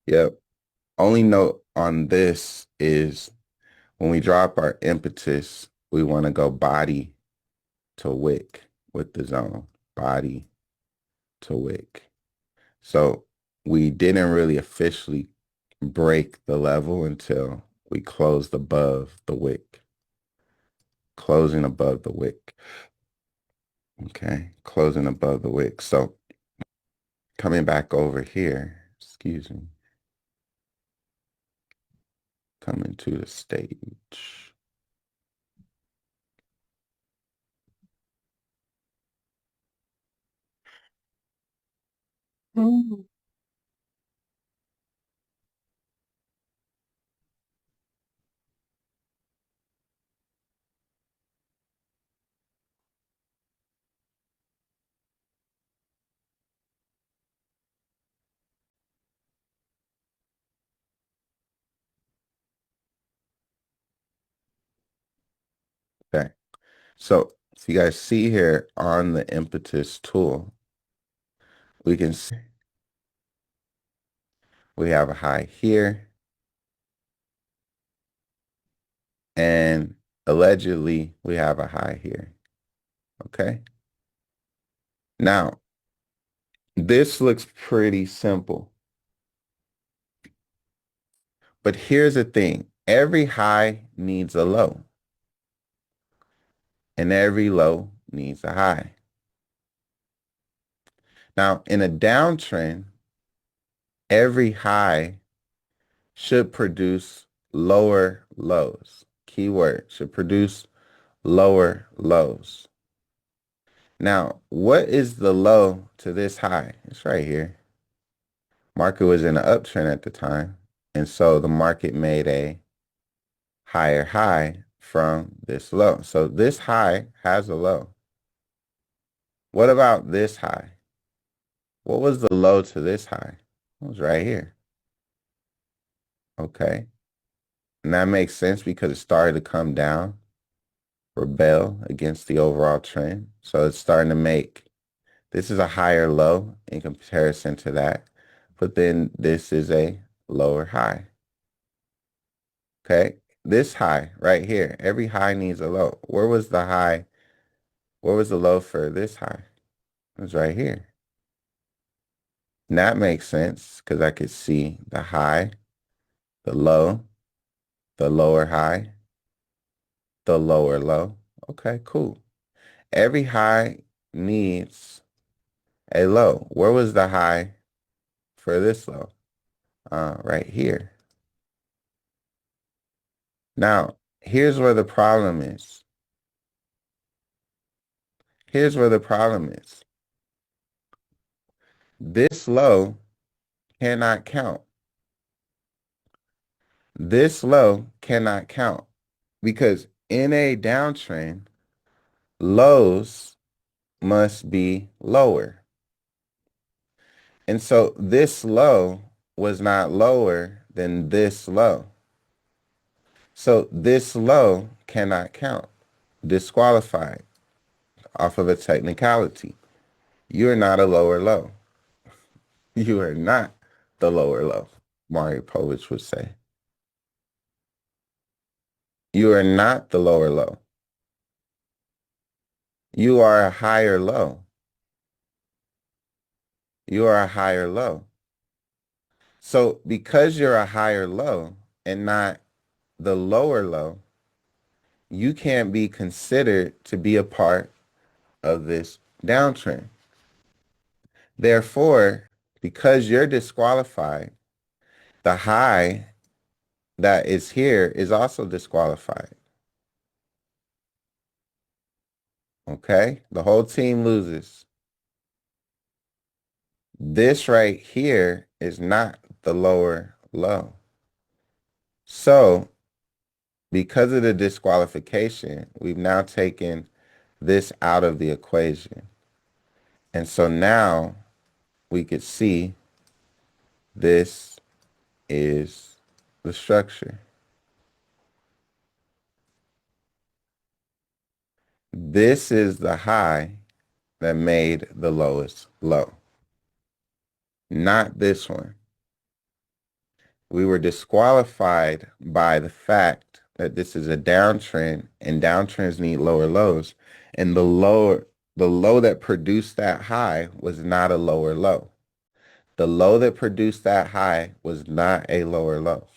Yep. Only note on this is when we drop our impetus, we want to go body to wick with the zone, body to wick. So we didn't really officially break the level until we closed above the wick, closing above the wick. Okay, closing above the wick. So coming back over here, excuse me, coming to the stage. Mhm. Okay, so you guys see here on the impetus tool, we can see we have a high here and allegedly we have a high here. Okay. Now, this looks pretty simple, but here's the thing. Every high needs a low and every low needs a high. Now, in a downtrend, every high should produce lower lows. Keyword should produce lower lows. Now, what is the low to this high? It's right here. Market was in an uptrend at the time. And so the market made a higher high from this low. So this high has a low. What about this high? What was the low to this high? It was right here. Okay. And that makes sense because it started to come down, rebel against the overall trend. So it's starting to make, this is a higher low in comparison to that. But then this is a lower high. Okay. This high right here, every high needs a low. Where was the high? Where was the low for this high? It was right here. And that makes sense because I could see the high, the low, the lower high, the lower low. Okay, cool. Every high needs a low. Where was the high for this low? Right here. Now, here's where the problem is. Here's where the problem is. This low cannot count. This low cannot count because in a downtrend, lows must be lower. And so this low was not lower than this low. So this low cannot count. Disqualified off of a technicality. You're not a lower low. You are not the lower low, Mario Povich would say. You are not the lower low. You are a higher low. You are a higher low. So because you're a higher low and not the lower low, you can't be considered to be a part of this downtrend. Therefore, because you're disqualified, the high that is here is also disqualified. Okay? The whole team loses. This right here is not the lower low. So, because of the disqualification, we've now taken this out of the equation. And so now we could see this is the structure. This is the high that made the lowest low, not this one. we were disqualified by the fact that this is a downtrend and downtrends need lower lows. And the low that produced that high was not a lower low. The low that produced that high was not a lower low.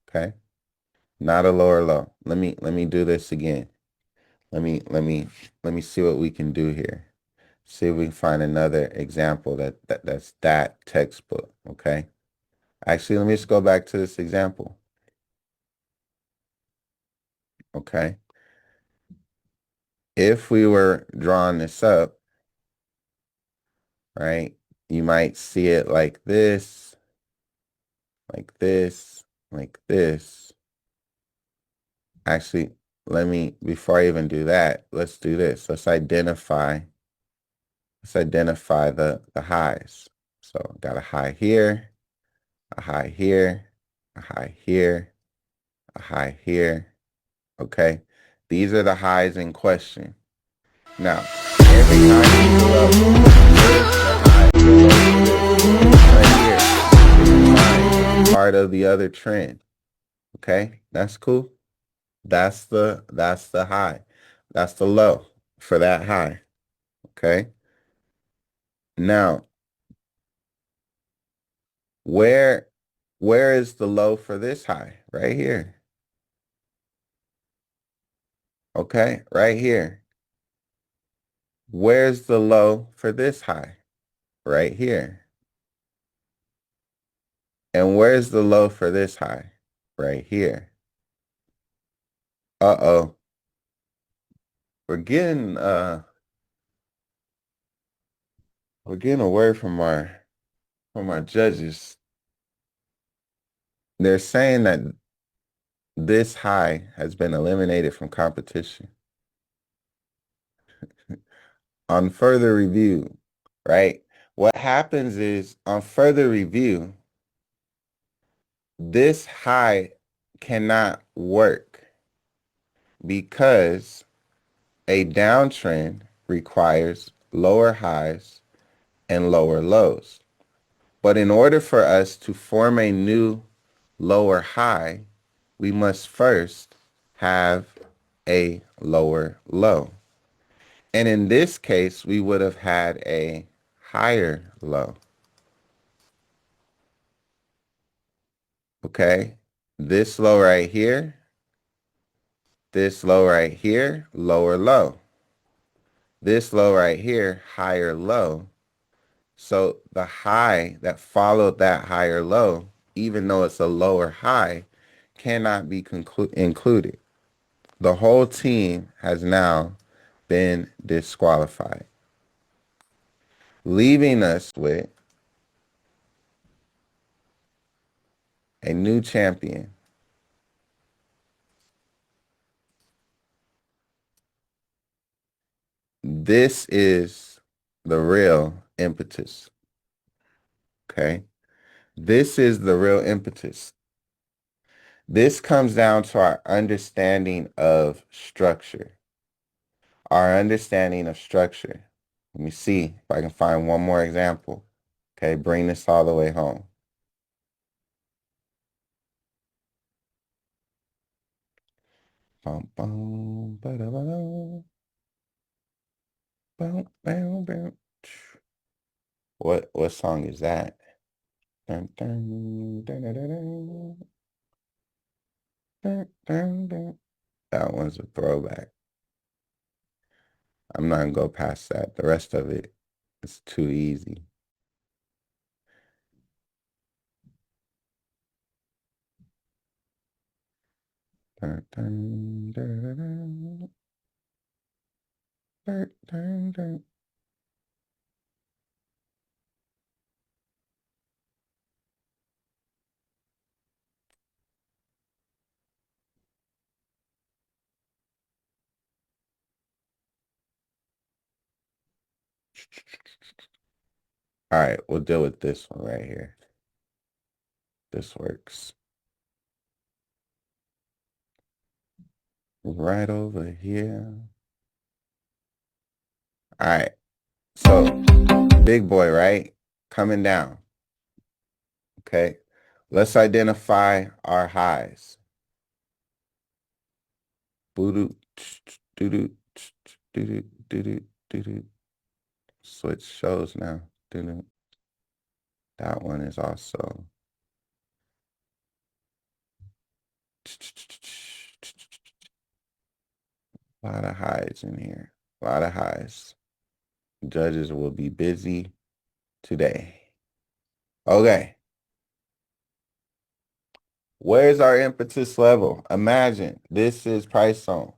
Okay? Not a lower low. Let me do this again. Let me see what we can do here. See if we can find another example that's that textbook. Okay? Actually, let me just go back to this example. Okay? If we were drawing this up, right, you might see it like this, like this, like this. Actually, before I even do that, let's do this. Let's identify the highs. So got a high here, a high here, a high here, a high here. Okay. These are the highs in question. Now, every high is below. Right here. Part of the other trend. Okay, that's cool. That's the high. That's the low for that high. Okay. Now, where where is the low for this high? Right here. Okay, right here. Where's the low for this high? Right here. And where's the low for this high? Right here. Uh-oh. We're getting a word from our judges. They're saying that this high has been eliminated from competition. On further review, right? What happens is on further review, this high cannot work because a downtrend requires lower highs and lower lows. But in order for us to form a new lower high, we must first have a lower low. And in this case, we would have had a higher low. Okay? This low right here, this low right here, lower low. This low right here, higher low. So the high that followed that higher low, even though it's a lower high, cannot be included. The whole team has now been disqualified, leaving us with a new champion. This is the real impetus. Okay? This is the real impetus. This comes down to our understanding of structure. Our understanding of structure. Let me see if I can find one more example. Okay, bring this all the way home. Bum, bum, ba-da-ba-da, bum, bum, bum. What song is that? Dun, dun, dun, dun, dun, dun, dun, dun, dun. That one's a throwback. I'm not gonna go past that. The rest of it is too easy. Dun, dun, dun, dun, dun, dun, dun, dun. All right, we'll deal with this one right here. This works. Right over here. All right. So big boy, right? Coming down. Okay. Let's identify our highs. Boo-doo, doo-doo, doo-doo, doo-doo, doo-doo. Switch shows now. Doo-doo. That one is also a lot of highs in here. A lot of highs. Judges will be busy today. Okay. Where's our impetus level? Imagine this is price zone.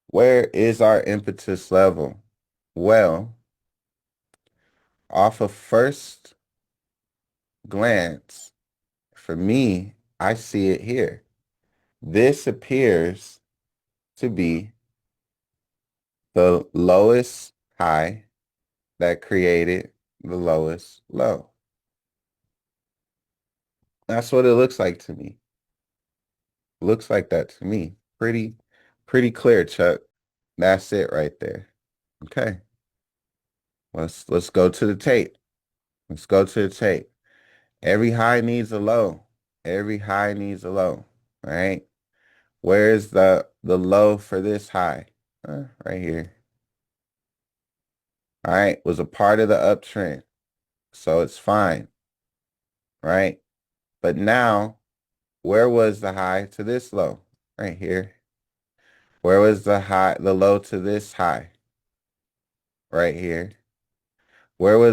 Where is our impetus level? Well, off of first glance, for me, I see it here. This appears to be the lowest high that created the lowest low. That's what it looks like to me. Looks like that to me. Pretty clear, Chuck. That's it right there. Okay. Let's go to the tape. Let's go to the tape. Every high needs a low. Every high needs a low. All right. Where's the low for this high? Right here. All right. Was a part of the uptrend. So it's fine. Right. But now, where was the high to this low? Right here. Where was the low to this high? Right here. Where was